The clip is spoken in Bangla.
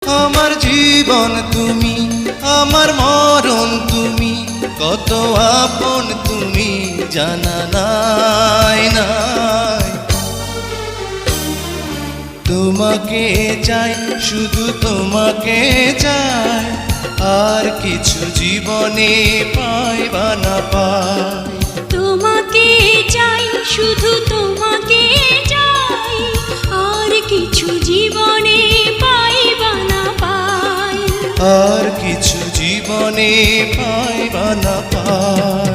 আমার জীবন তুমি, আমার মরণ তুমি, কত আপন তুমি জানা নাই নাই। তোমাকে চাই, শুধু তোমাকে চাই, আর কিছু জীবনে পাই বা না পাই। তোমাকে চাই, শুধু তোমাকে চাই, আর কিছু জীবনে পাই বা না পাই। আর কিছু জীবনে পাই বা না পাই।